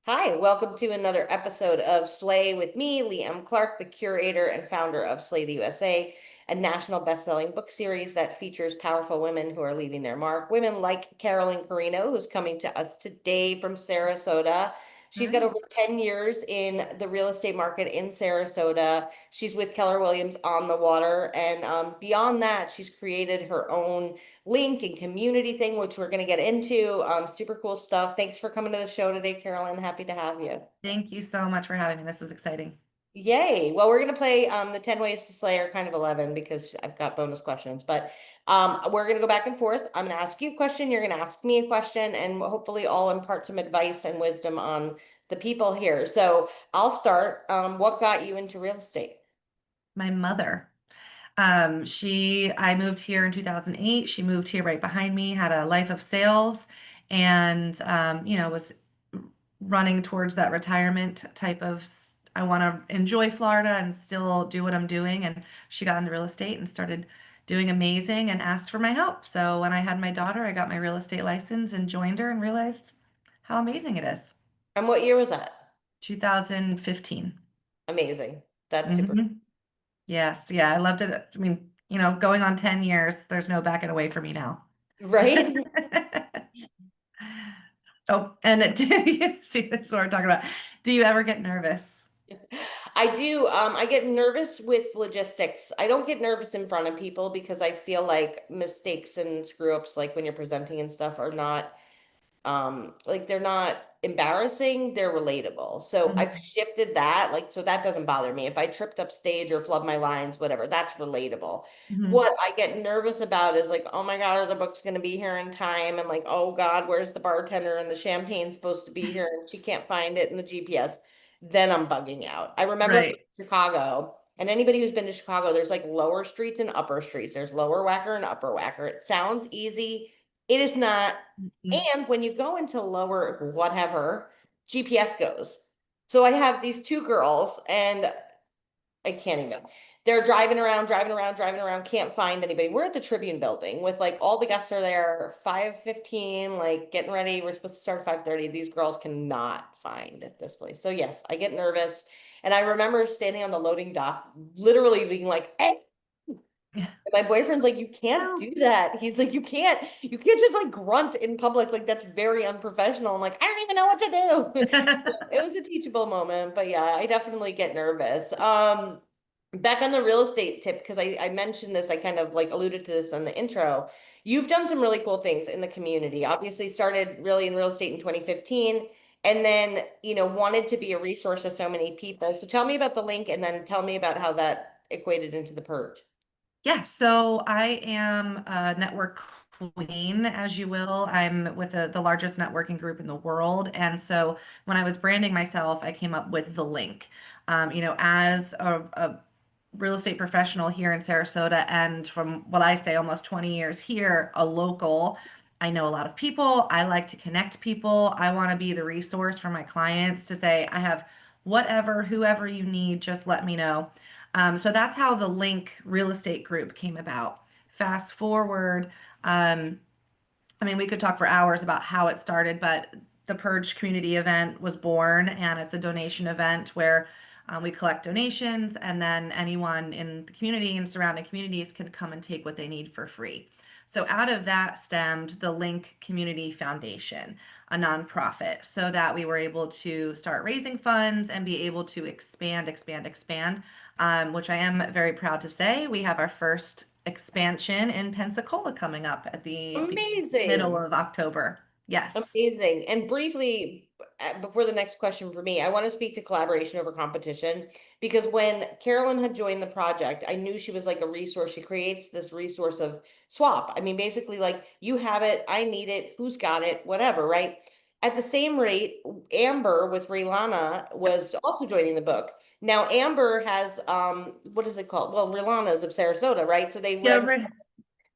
Hi, welcome to another episode of Slay with me, Leigh and Clark, the curator and founder of Slay the USA, a national best-selling book series that features powerful women who are leaving their mark. Women like Carolyn Carino, who's coming to us today from Sarasota. She's got Hi. over 10 years in the real estate market in Sarasota. She's with Keller Williams on the water. And beyond that, she's created her own link and community thing, which we're going to get into. Super cool stuff. Thanks for coming to the show today, Carolyn. Happy to have you. Thank you so much for having me. This is exciting. Yay. Well, we're going to play the 10 ways to slay are kind of 11 because I've got bonus questions, but we're going to go back and forth. I'm going to ask you a question. You're going to ask me a question, and hopefully all impart some advice and wisdom on the people here. So I'll start. What got you into real estate? My mother. I moved here in 2008. She moved here right behind me, had a life of sales and, was running towards that retirement type of, I want to enjoy Florida and still do what I'm doing. And she got into real estate and started doing amazing and asked for my help. So when I had my daughter, I got my real estate license and joined her and realized how amazing it is. And what year was that? 2015. Amazing. That's super. hmm Yes, yeah, I loved it. I mean, going on 10 years, there's no backing away from me now. Right? Oh, and do you see this is what we're talking about? Do you ever get nervous? I do. I get nervous with logistics. I don't get nervous in front of people because I feel like mistakes and screw ups, like when you're presenting and stuff, are not like they're not embarrassing, they're relatable. So I've Mhm. shifted that, like, so that doesn't bother me. If I tripped up stage or flubbed my lines, whatever, that's relatable. Mhm. What I get nervous about is like, oh my God, are the books going to be here in time? And like, oh God, where's the bartender and the champagne's supposed to be here and she can't find it in the GPS? Then I'm bugging out. I remember being Right. in Chicago, and anybody who's been to Chicago, there's like lower streets and upper streets. There's lower whacker and upper whacker. It sounds easy. It is not. Mhm. And when you go into lower whatever, GPS goes. So I have these two girls, and I can't even. They're driving around, driving around, driving around, can't find anybody. We're at the Tribune building with like all the guests are there, 5:15, like getting ready. We're supposed to start at 5:30. These girls cannot find this place. So yes, I get nervous. And I remember standing on the loading dock, literally being like, hey, my boyfriend's like, you can't Help. do that. He's like, you can't just like grunt in public. Like that's very unprofessional. I'm like, I don't even know what to do. It was a teachable moment, but yeah, I definitely get nervous. Back on the real estate tip, because I mentioned this, I kind of like alluded to this in the intro. You've done some really cool things in the community. Obviously started really in real estate in 2015 and then, wanted to be a resource to so many people. So tell me about the link and then tell me about how that equated into the purge. Yeah, so I am a network queen, as you will. I'm with the largest networking group in the world. And so when I was branding myself, I came up with the link. As a real estate professional here in Sarasota, and from what I say, almost 20 years here, a local, I know a lot of people. I like to connect people. I want to be the resource for my clients to say, I have whatever, whoever you need, just let me know. So that's how the Link Real Estate Group came about. Fast forward, I mean, we could talk for hours about how it started, but the Purge community event was born, and it's a donation event where we collect donations, and then anyone in the community and surrounding communities can come and take what they need for free. So out of that stemmed the Link Community Foundation, a nonprofit, so that we were able to start raising funds and be able to expand, expand, expand, which I am very proud to say. We have our first expansion in Pensacola coming up at the middle Amazing. of October. Yes. Amazing. And briefly, before the next question for me, I want to speak to collaboration over competition because when Carolyn had joined the project, I knew she was like a resource. She creates this resource of swap. I mean, basically, like you have it, I need it, who's got it, whatever, right? At the same rate, Amber with Rilana was also joining the book. Now, Amber has what is it called? Well, Rilana is of Sarasota, right? So they Yeah, rent right.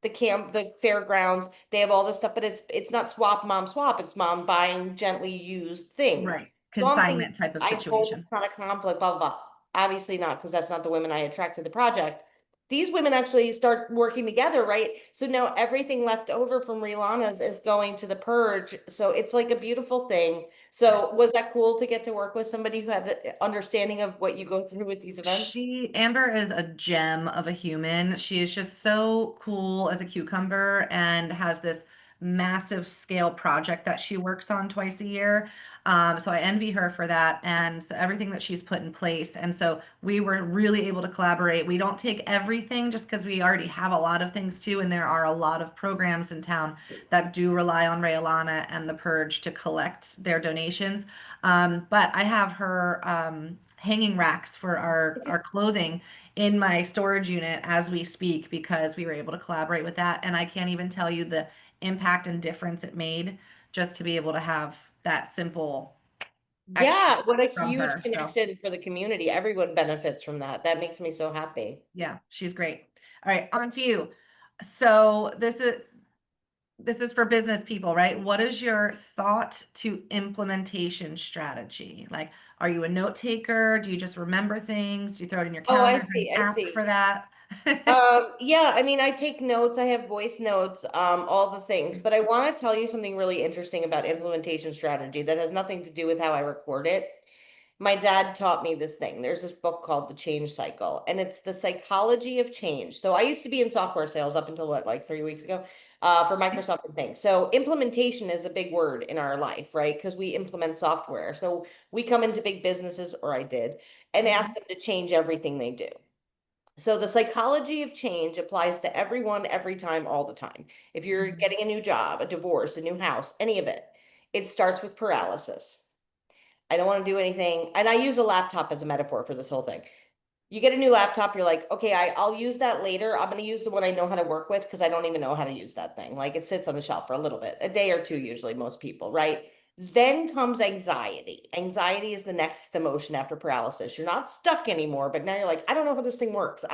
the camp, the fairgrounds, they have all this stuff, but it's not swap mom swap, it's mom buying gently used things. Right. So I'm thinking, Consignment type of I hope situation. it's not a conflict, blah, blah, blah. Obviously not, because that's not the women I attract to the project. these women actually start working together, right? So now everything left over from Rihanna's is going to the purge. So it's like a beautiful thing. Yes. So was that cool to get to work with somebody who had the understanding of what you go through with these events? Amber is a gem of a human. She is just so cool as a cucumber and has this massive scale project that she works on twice a year. So I envy her for that and so everything that she's put in place. And so we were really able to collaborate. We don't take everything just because we already have a lot of things too. And there are a lot of programs in town that do rely on Raylana and the Purge to collect their donations. But I have her hanging racks for our clothing in my storage unit as we speak because we were able to collaborate with that. And I can't even tell you the impact and difference it made just to be able to have that simple extra Yeah, what a from huge her. So connection for the community. Everyone benefits from that. That makes me so happy. yeah, she's great. All right, on to you. So this is for business people, right? What is your thought to implementation strategy? Like, are you a note taker? Do you just remember things? Do you throw it in your Oh, calendar? Is there an I app see. for that? Yeah, I mean, I take notes, I have voice notes, all the things, but I want to tell you something really interesting about implementation strategy that has nothing to do with how I record it. My dad taught me this thing. There's this book called The Change Cycle, and it's the psychology of change. So I used to be in software sales up until what, like 3 weeks ago, for Microsoft and things. So implementation is a big word in our life, right? Because we implement software. So we come into big businesses, or I did, and ask Mhm, them to change everything they do. So the psychology of change applies to everyone, every time, all the time. If you're mhm, getting a new job, a divorce, a new house, any of it, it starts with paralysis. I don't want to do anything. And I use a laptop as a metaphor for this whole thing. You get a new laptop, you're like, okay, I'll use that later. I'm going to use the one I know how to work with because I don't even know how to use that thing. Like it sits on the shelf for a little bit, a day or two, usually, most people, right? Then comes anxiety. Anxiety is the next emotion after paralysis. You're not stuck anymore, but now you're like, I don't know how this thing works.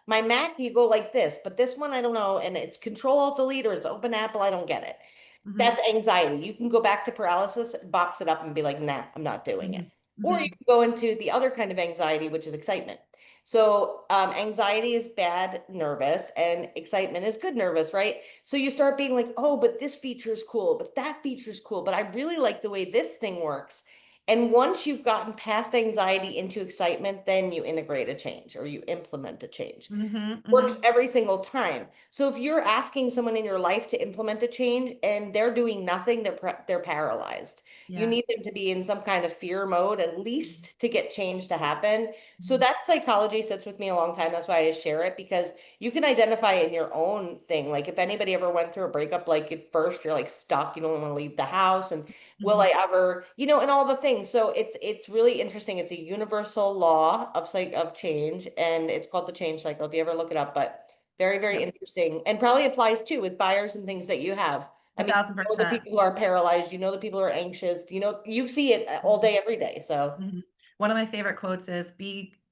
My Mac, you go like this, but this one, I don't know. And it's Control Alt Delete or it's Open Apple. I don't get it. mhm, That's anxiety. You can go back to paralysis, box it up, and be like, nah, I'm not doing it. mhm, Or you mhm, can go into the other kind of anxiety, which is excitement. So, anxiety is bad, nervous, and excitement is good, nervous, right? So you start being like, oh, but this feature is cool, but that feature is cool, but I really like the way this thing works. And once you've gotten past anxiety into excitement, then you integrate a change or you implement a change. mhm, Works mhm. every single time. So if you're asking someone in your life to implement a change and they're doing nothing, they're paralyzed. You Yeah. need them to be in some kind of fear mode at Mhm, least to get change to happen. So mhm, that psychology sits with me a long time. That's why I share it because you can identify in your own thing. Like if anybody ever went through a breakup, like at first you're like stuck, you don't want to leave the house and will mhm. I ever, and all the things. So it's really interesting. It's a universal law of change, and it's called the change cycle. If you ever look it up, but very, very Yep. interesting, and probably applies too with buyers and things that you have. I A mean, thousand the percent. people who are paralyzed, the people who are anxious, you see it all Mhm, day, every day. So mhm. One of my favorite quotes is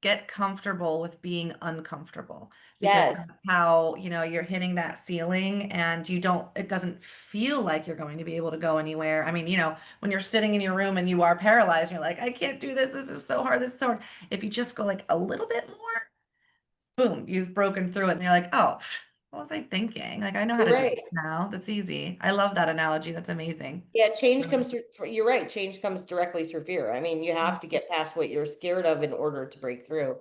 get comfortable with being uncomfortable because yes, that's how, you're hitting that ceiling and it doesn't feel like you're going to be able to go anywhere. I mean, when you're sitting in your room and you are paralyzed, you're like, I can't do this. This is so hard. This is so hard. If you just go like a little bit more, boom, you've broken through it and you're like, oh, what was I thinking? Like, I know how you're to do this right. now. That's easy. I love that analogy. That's amazing. Yeah, change comes through. You're right. Change comes directly through fear. I mean, you have to get past what you're scared of in order to break through.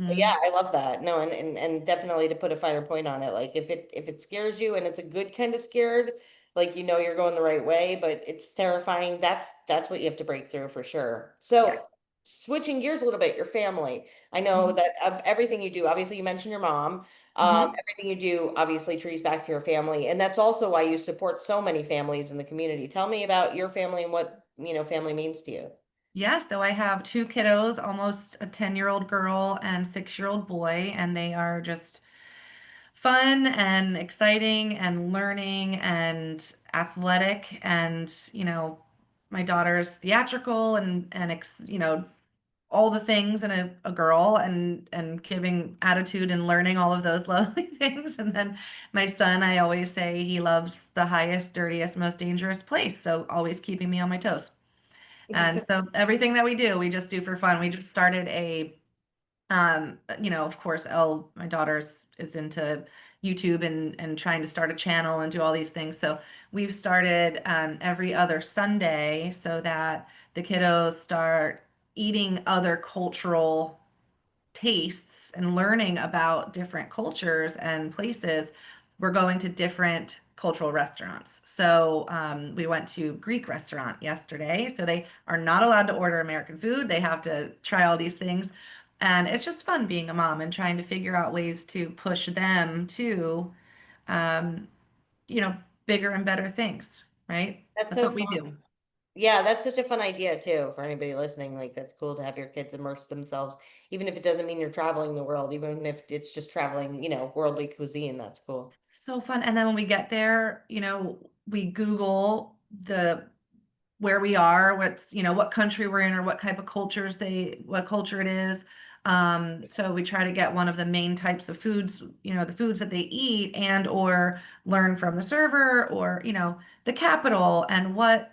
But yeah, Mm-hmm. I love that. No, and definitely to put a finer point on it. Like if it scares you and it's a good kind of scared, like you're going the right way, but it's terrifying. That's what you have to break through for sure. Yeah. So switching gears a little bit, your family. I know Mm-hmm. that everything you do, obviously you mentioned your mom. Mm-hmm. Everything you do obviously trees back to your family, and that's also why you support so many families in the community. Tell me about your family and what, family means to you. Yeah, so I have two kiddos, almost a 10-year-old girl and 6-year-old boy, and they are just fun and exciting and learning and athletic. And, my daughter's theatrical and all the things and a girl and giving attitude and learning all of those lovely things. And then my son, I always say he loves the highest, dirtiest, most dangerous place. So always keeping me on my toes. And so everything that we do, we just do for fun. We just started a Of course, Elle, my daughter's is into YouTube and trying to start a channel and do all these things. So we've started every other Sunday so that the kiddos start eating other cultural tastes and learning about different cultures and places. We're going to different cultural restaurants. So we went to Greek restaurant yesterday. So they are not allowed to order American food. They have to try all these things. And it's just fun being a mom and trying to figure out ways to push them to, um, you know, bigger and better things, right? That's That's so what we fun. do. Yeah, that's such a fun idea too for anybody listening. Like that's cool to have your kids immerse themselves, even if it doesn't mean you're traveling the world, even if it's just traveling, worldly cuisine, that's cool. So fun. And then when we get there, we Google the where we are, what country we're in or what type of what culture it is. So we try to get one of the main types of foods, the foods that they eat and or learn from the server or, the capital and what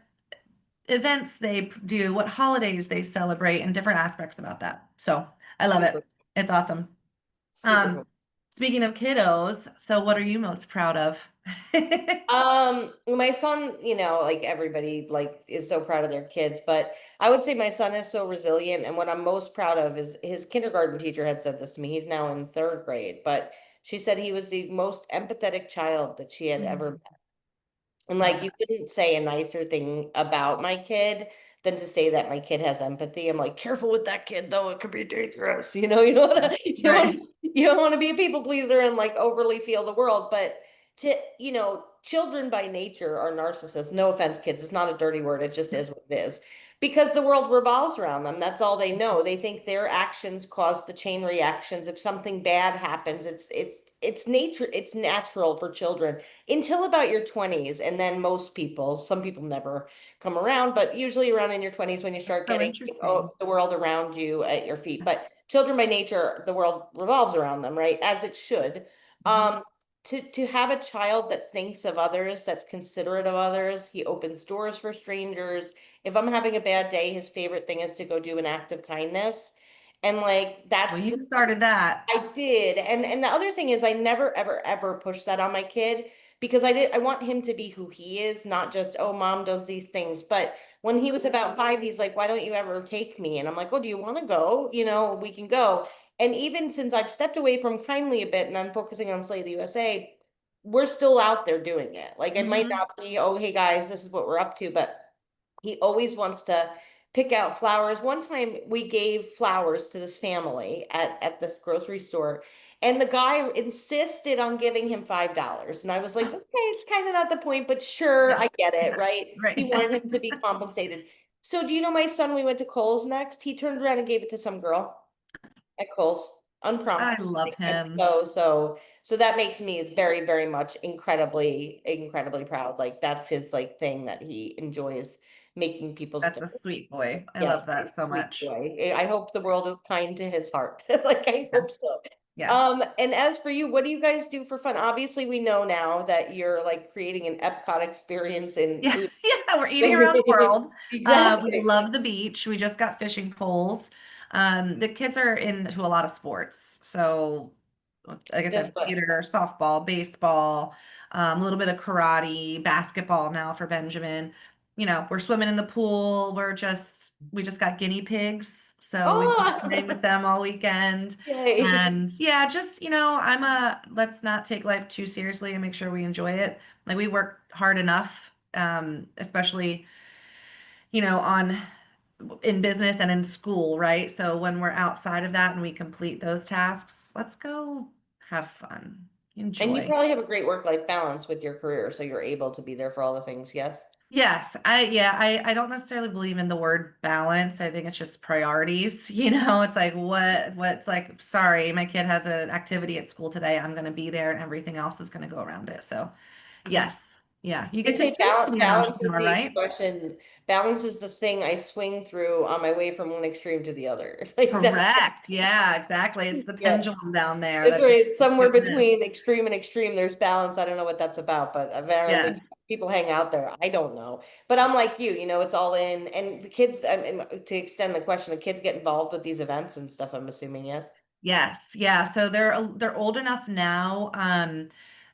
events they do, what holidays they celebrate and different aspects about that. So I love it. Super, It's awesome. super Um, cool. Speaking of kiddos, so what are you most proud of? My son, like everybody like is so proud of their kids, but I would say my son is so resilient, and what I'm most proud of is his kindergarten teacher had said this to me. He's now in third grade, but she said he was the most empathetic child that she had ever. Mm, And love like you that. couldn't say a nicer thing about my kid than to say that my kid has empathy. I'm like, careful with that kid though, it could be dangerous. Right. You don't want to be a people pleaser and like overly feel the world. But children by nature are narcissists. No offense, kids, it's not a dirty word, it just is what it is. Because the world revolves around them. That's all they know. They think their actions cause the chain reactions. If something bad happens, it's nature, it's natural for children until about your 20s. And then most people, some people never come around, but usually around in your 20s when you That's start so getting interesting. the world around you at your feet. But children by nature, the world revolves around them, right? As it should. Mhm. Um, to have a child that thinks of others, that's considerate of others, he opens doors for strangers. If I'm having a bad day, his favorite thing is to go do an act of kindness. And like Well, that's the you started that. I did. And the other thing is I never ever ever push that on my kid because I want him to be who he is, not just, oh, mom does these things. But when he was about 5, he's like, why don't you ever take me? And I'm like, oh, do you want to go? We can go. And even since I've stepped away from Kindly a bit and I'm focusing on Slay the USA, we're still out there doing it. Like it might Hmm. not be, oh, hey guys, this is what we're up to, but he always wants to pick out flowers. One time we gave flowers to this family at the grocery store, and the guy insisted on giving him $5. And I was like, okay, it's kind of not the point, but sure, Yeah. I get it, Yeah. right? He Right. wanted him to be compensated. So do you know my son, we went to Kohl's next? He turned around and gave it to some girl at Kohl's, I unprompted. love And him. so that makes me very, very much incredibly, incredibly proud. Like that's his like thing that he enjoys making people's That's day. a sweet boy. I Yeah, love that so sweet much. boy. I hope the world is kind to his heart. Like I hope Yes. so. Yes. And as for you, what do you guys do for fun? Obviously, we know now that you're like creating an Epcot experience in Yeah. food. Yeah. We're eating around the world. We Exactly. love the beach. We just got fishing poles. The kids are into a lot of sports. So, like I Just said, what? theater, softball, baseball, a little bit of karate, basketball now for Benjamin. We're swimming in the pool. We just got guinea pigs. So we've been playing Oh, with them all weekend. yay. And yeah, just, let's not take life too seriously and make sure we enjoy it. Like we work hard enough, especially, on in business and in school, right? So when we're outside of that and we complete those tasks, let's go have fun, And you enjoy. probably have a great work-life balance with your career, so you're able to be there for all the things, yes? Yes, I don't necessarily believe in the word balance. I think it's just priorities. It's like what's like, sorry, my kid has an activity at school today. I'm going to be there and everything else is going to go around it. So, yes. Yeah, you They get to say choose to be an balance is entrepreneur, the right? expression, balance is the thing I swing through on my way from one extreme to the other. It's like that's Correct. Yeah, exactly. It's the yeah. pendulum down there That's that just right. keeps Somewhere hitting this. between extreme and extreme, there's balance. I don't know what that's about, but apparently Yes. people hang out there. I don't know. But I'm like you, it's all in. And the kids, to extend the question, the kids get involved with these events and stuff, I'm assuming, yes? Yes, yeah. So they're old enough now.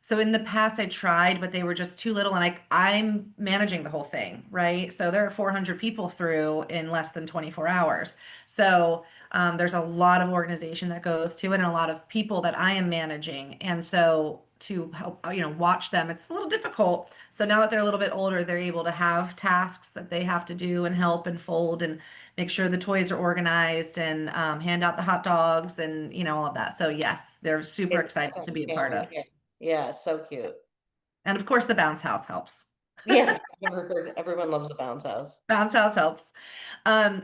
So in the past I tried, but they were just too little, and I'm managing the whole thing, right? So there are 400 people through in less than 24 hours. So there's a lot of organization that goes to it, and a lot of people that I am managing, and so to help, watch them, it's a little difficult. So now that they're a little bit older, they're able to have tasks that they have to do and help and fold and make sure the toys are organized and hand out the hot dogs and all of that. So yes, they're super It's excited to be a part family. of. Yeah, yeah, so cute. And of course, the bounce house helps. Yeah, I've never heard. Everyone loves a bounce house. Bounce house helps.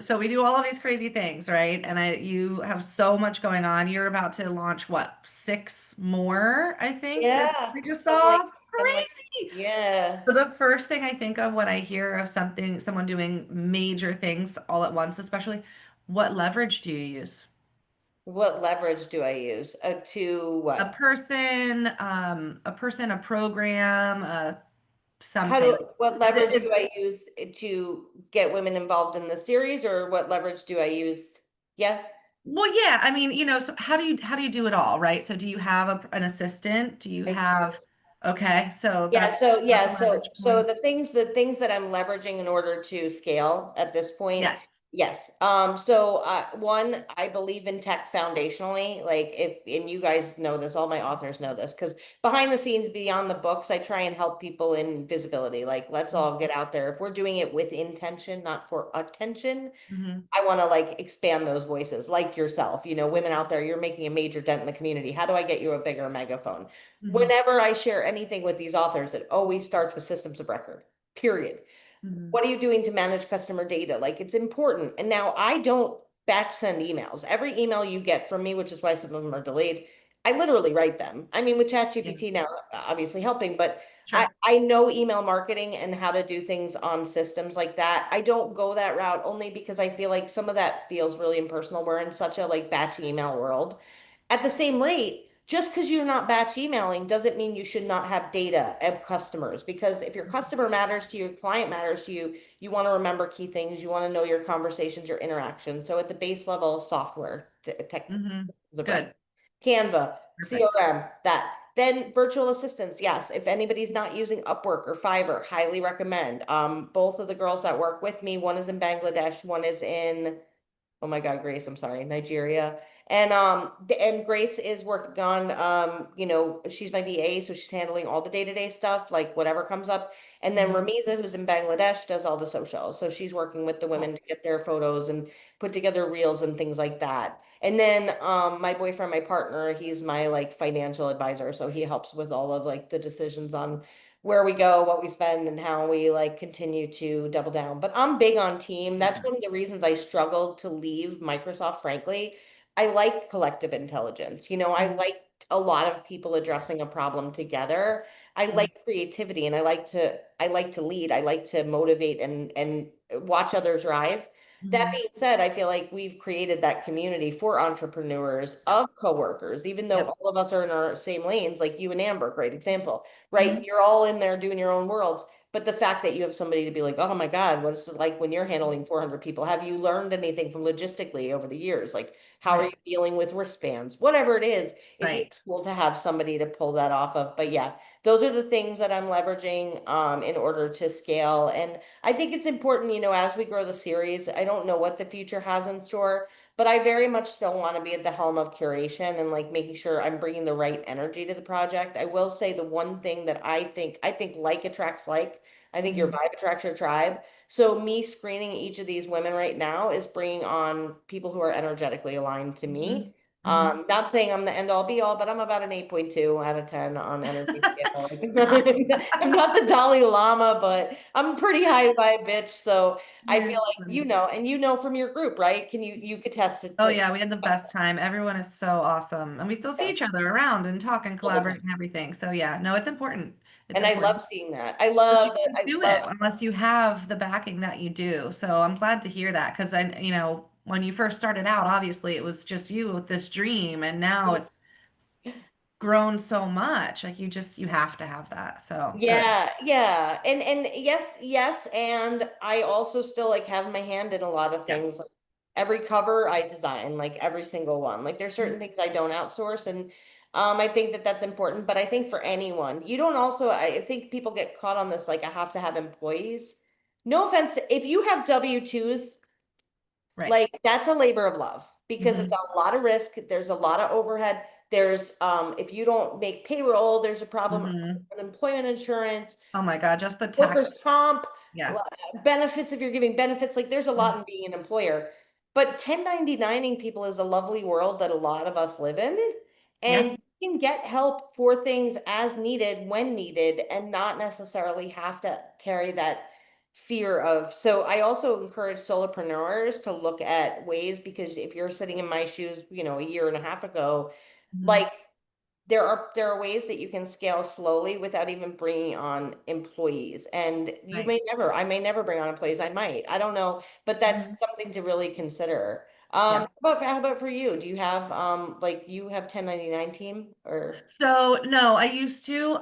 So we do all of these crazy things, right? And you have so much going on. You're about to launch what, six more, I think, is Yeah, we just I'm saw. like, It's I'm like, crazy. yeah. So the first thing I think of when I hear of someone doing major things all at once, especially, what leverage do you use? What leverage do I use? To A what? person, a program, How do, something. what Is it leverage do is I use to get women involved in the series, or what leverage do I use? Yeah. well, yeah, I mean, so how do you do it all, right? So do you have an assistant? Do you I do. have okay, so Yeah, that's a leverage so point. the things that I'm leveraging in order to scale at this point, Yes. yes. So one, I believe in tech foundationally. Like if and you guys know this, all my authors know this, because behind the scenes, beyond the books, I try and help people in visibility. Like let's all get out there. If we're doing it with intention, not for attention, Mm-hmm. I want to like expand those voices, like yourself, women out there, you're making a major dent in the community. How do I get you a bigger megaphone? Mm-hmm. Whenever I share anything with these authors, it always starts with systems of record, period. Mm-hmm. What are you doing to manage customer data? Like it's important. And now I don't batch send emails. Every email you get from me, which is why some of them are delayed, I literally write them. I mean, with Yeah, ChatGPT now, obviously helping, but I, sure. I know email marketing and how to do things on systems like that. I don't go that route only because I feel like some of that feels really impersonal. We're in such a like batch email world. At the same rate, just because you're not batch emailing doesn't mean you should not have data of customers. Because if your customer matters to you, your client matters to you, you want to remember key things, you want to know your conversations, your interactions. So at the base level, software, tech, Mm-hmm. the rec, Good. Canva, Perfect. CRM, that. Then virtual assistants, yes. If anybody's not using Upwork or Fiverr, highly recommend. Both of the girls that work with me, one is in Bangladesh, one is in, oh my God, Grace, I'm sorry, Nigeria. And Grace is working on she's my VA, so she's handling all the day-to-day stuff, like whatever comes up. And then Mhm. Ramiza, who's in Bangladesh, does all the social. So she's working with the women Cool. to get their photos and put together reels and things like that. And then my boyfriend, my partner, he's my like financial advisor. So he helps with all of like the decisions on where we go, what we spend, and how we like continue to double down. But I'm big on team. That's one of the reasons I struggled to leave Microsoft, frankly. I like collective intelligence. I Mhm. like a lot of people addressing a problem together. I Mhm. like creativity and I like to lead. I like to motivate and watch others rise. That Mhm. being said, I feel like we've created that community for entrepreneurs Yep. of coworkers, even though Yep. all of us are in our same lanes, like you and Amber, great example, right? Mhm. You're all in there doing your own worlds. But the fact that you have somebody to be like, oh my God, what is it like when you're handling 400 people? Have you learned anything from logistically over the years? Like, how are you Right. dealing with wristbands? Whatever it is, it's really Right. cool to have somebody to pull that off of. But yeah, those are the things that I'm leveraging in order to scale. And I think it's important, as we grow the series, I don't know what the future has in store, but I very much still want to be at the helm of curation and like making sure I'm bringing the right energy to the project. I will say the one thing that I think like attracts like. I think your Mhm. vibe attracts your tribe. So me screening each of these women right now is bringing on people who are energetically aligned to me. Mhm. Mhm. Not saying I'm the end all be all, but I'm about an 8.2 out of 10 on energy scale. Like, Stop. I'm not the Dalai Lama, but I'm pretty high vibe bitch. So I feel You're like funny. and from your group, right? You could test it Oh to yeah, we had the best time. Everyone is so awesome. And we still see yeah, each other around and talk and all the collaborate time. and everything. So yeah, no, it's important. It's And I important. love seeing that. I But you love that. can't I do love it unless you have the backing that you do. So I'm glad to hear that because when you first started out, obviously it was just you with this dream, and now it's grown so much. Like you have to have that. So good. yeah, yeah. And yes, yes. And I also still like have my hand in a lot of things. Yes. Like Every cover I design, like every single one. Like there's certain things I don't outsource, and I think that that's important. But I think for anyone, you don't also. I think people get caught on this, like I have to have employees. No offense, if you have W-2s, Right. like that's a labor of love because it's Hmm. a lot of risk. There's a lot of overhead. There's if you don't make payroll, there's a problem. Hmm. Unemployment insurance, Oh my God, just the tax. workers' comp, Yeah. benefits if you're giving benefits, like there's a lot Mhm. in being an employer. But 1099ing people is a lovely world that a lot of us live in. Yeah. And you can get help for things as needed when needed and not necessarily have to carry that fear of. So I also encourage solopreneurs to look at ways because if you're sitting in my shoes, a year and a half ago, Mhm. like there are ways that you can scale slowly without even bringing on employees. And Right. I may never bring on employees. I might, I don't know, but Hmm. that's something to really consider. Yeah. How about for you? Do you have like you have 1099 team or So no, I used to.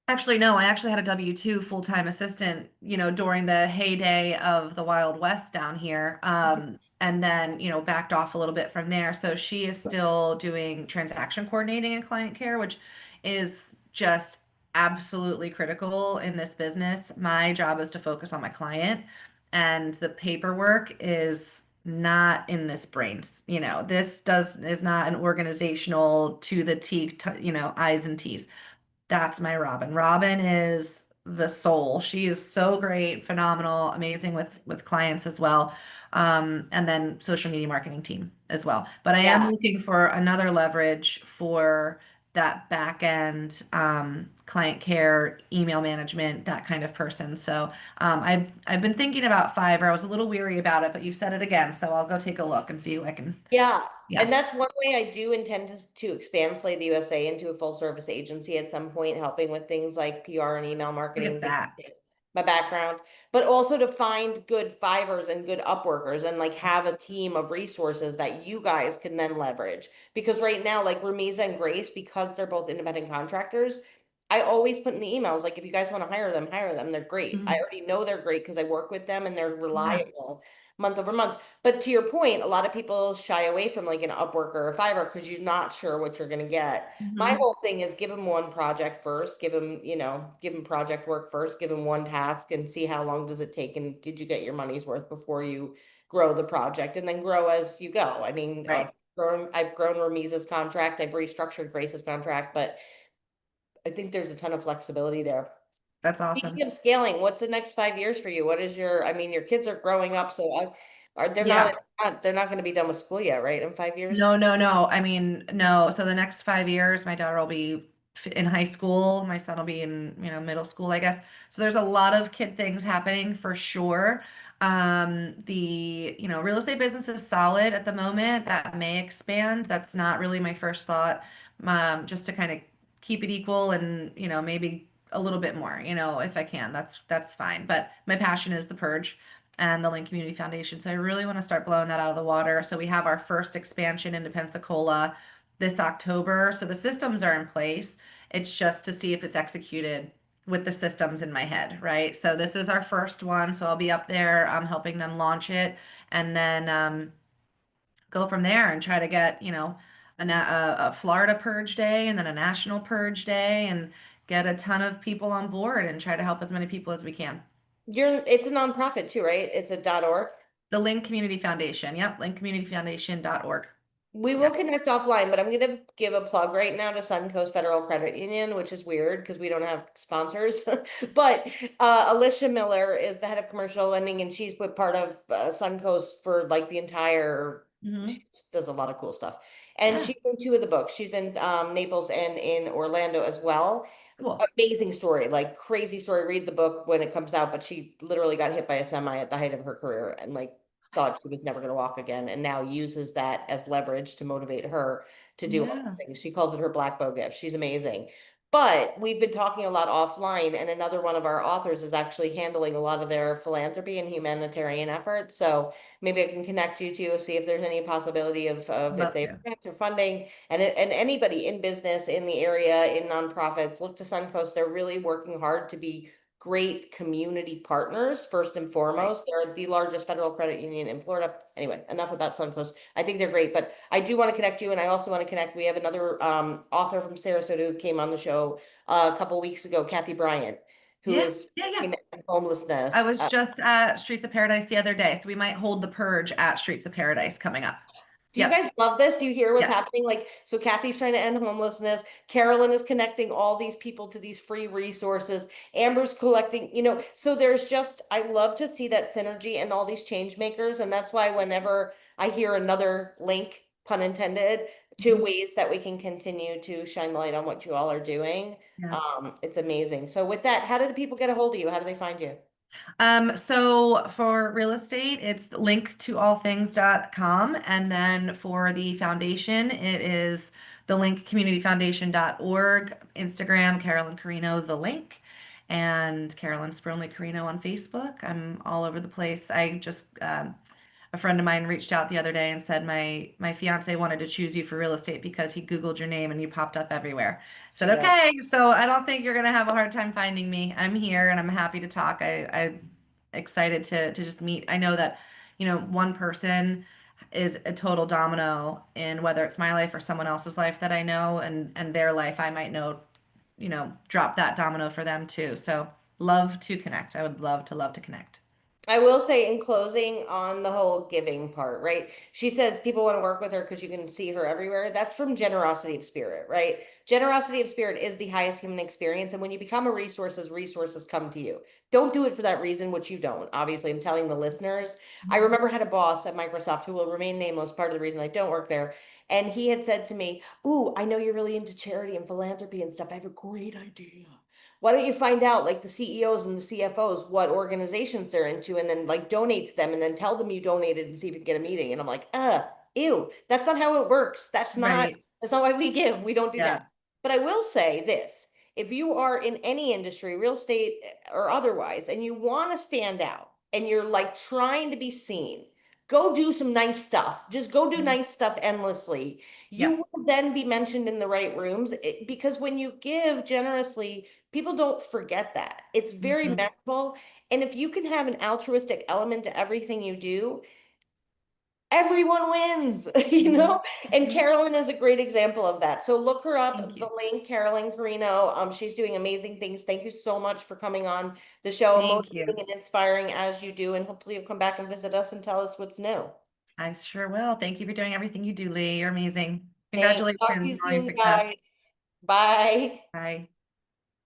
Actually, no, I actually had a W-2 full-time assistant, during the heyday of the Wild West down here. And then, backed off a little bit from there. So she is still doing transaction coordinating and client care, which is just absolutely critical in this business. My job is to focus on my client, and the paperwork is not in this brain. This does is not an organizational to the T, I's and T's. That's my Robin. Robin is the soul. She is so great, phenomenal, amazing with clients as well. And then social media marketing team as well. But I am yeah. looking for another leverage for that back end client care, email management, that kind of person. So I've been thinking about Fiverr. I was a little weary about it, but you said it again, so I'll go take a look and see who I can. Yeah, Yeah, and that's one way I do intend to expand Slay the USA into a full service agency at some point, helping with things like PR and email look marketing, at things that. like my background, but also to find good Fivers and good Upworkers and like have a team of resources that you guys can then leverage. Because right now, like Ramiza and Grace, because they're both independent contractors, I always put in the emails, like if you guys want to hire them, hire them. They're great. I Mhm. already know they're great because I work with them and they're Yeah. reliable month over month. But to your point, a lot of people shy away from like an Upwork or a Fiverr because you're not sure what you're going to get. My Mhm. whole thing is give them one project first, give them project work first, give them one task and see how long does it take and did you get your money's worth before you grow the project and then grow as you go. I mean, Right. I've grown Ramiza's contract, I've restructured Grace's contract, but I think there's a ton of flexibility there. That's Speaking awesome. of scaling, what's the next 5 years for you? What is I mean, your kids are growing up, so Yeah. they're not going to be done with school yet, right? In 5 years? No, no, no. I mean, no. So the next 5 years, my daughter will be in high school. My son will be in, middle school, I guess. So there's a lot of kid things happening for sure. The, real estate business is solid at the moment. That may expand. That's not really my first thought. Just to kind of keep it equal and, maybe a little bit more, if I can. That's fine. But my passion is the purge and the Link Community Foundation. So I really want to start blowing that out of the water. So we have our first expansion into Pensacola this October. So the systems are in place. It's just to see if it's executed with the systems in my head, right? So this is our first one. So I'll be up there helping them launch it and then go from there and try to get, a Florida purge day and then a national purge day and get a ton of people on board and try to help as many people as we can. It's a nonprofit too, right? It's a .org. The Link Community Foundation. Yep, linkcommunityfoundation.org. We will Yeah. connect offline, but I'm going to give a plug right now to Suncoast Federal Credit Union, which is weird because we don't have sponsors. But Alicia Miller is the head of commercial lending, and she's been part of Suncoast for like the entire. She Hmm. just does a lot of cool stuff, and Yeah. she's in two of the books. She's in Naples and in Orlando as well. Cool. Amazing story, like crazy story. Read the book when it comes out, but she literally got hit by a semi at the height of her career and like thought she was never going to walk again and now uses that as leverage to motivate her to do all Yeah. these things. She calls it her black bow gift. She's amazing. But we've been talking a lot offline, and another one of our authors is actually handling a lot of their philanthropy and humanitarian efforts. So maybe I can connect you to see if there's any possibility of if Love they have to. grants or funding and anybody in business in the area in nonprofits look to Suncoast. They're really working hard to be great community partners, first and Right. foremost. They're the largest federal credit union in Florida. Anyway, enough about Suncoast. I think they're great, but I do want to connect you, and I also want to connect. We have another author from Sarasota who came on the show a couple weeks ago, Kathy Bryant, who Yeah, is yeah, yeah. I homelessness. was just at Streets of Paradise the other day, so we might hold the purge at Streets of Paradise coming up. Do you Yep. guys love this? Do you hear what's Yes. happening? Like, so Kathy's trying to end homelessness. Carolyn is connecting all these people to these free resources. Amber's collecting, so there's just, I love to see that synergy and all these change makers. And that's why whenever I hear another link, pun intended, to Mhm. ways that we can continue to shine light on what you all are doing, Yeah. it's amazing. So with that, how do the people get a hold of you? How do they find you? So for real estate, it's linktoallthings.com. And then for the foundation, it is the link communityfoundation.org, Instagram, Carolyn Carino, the link, and Carolyn Spronley Carino on Facebook. I'm all over the place. A friend of mine reached out the other day and said my fiance wanted to choose you for real estate because he Googled your name and you popped up everywhere. I said, Yeah. okay, so I don't think you're gonna have a hard time finding me. I'm here and I'm happy to talk. I'm excited to just meet. I know that, one person is a total domino in whether it's my life or someone else's life that I know and their life I might know, drop that domino for them too. So love to connect. I would love to connect. I will say in closing on the whole giving part, right? She says people want to work with her because you can see her everywhere. That's from generosity of spirit, right? Generosity of spirit is the highest human experience. And when you become a resource, resources come to you. Don't do it for that reason, which you don't. Obviously, I'm telling the listeners. I remember I had a boss at Microsoft who will remain nameless, part of the reason I don't work there. And he had said to me, "Ooh, I know you're really into charity and philanthropy and stuff. I have a great idea. Why don't you find out like the CEOs and the CFOs what organizations they're into and then like donate to them and then tell them you donated and see if you can get a meeting." And I'm like, ew, that's not how it works. Right. That's not why we give. We don't do Yeah. that. But I will say this, if you are in any industry, real estate or otherwise, and you want to stand out and you're like trying to be seen, go do some nice stuff. Just go do Mhm. nice stuff endlessly. Yeah. You will then be mentioned in the right rooms because when you give generously, people don't forget that. It's very Mhm. memorable. And if you can have an altruistic element to everything you do, everyone wins, Mhm. And Mhm. Carolyn is a great example of that. So look her Thank up, the you. link, Carolyn Carino. She's doing amazing things. Thank you so much for coming on the show, Thank you. motivating and inspiring as you do. And hopefully you'll come back and visit us and tell us what's new. I sure will. Thank you for doing everything you do, Lee. You're amazing. Thanks. Talk to Congratulations you on all your soon, success. guys. Bye. Bye.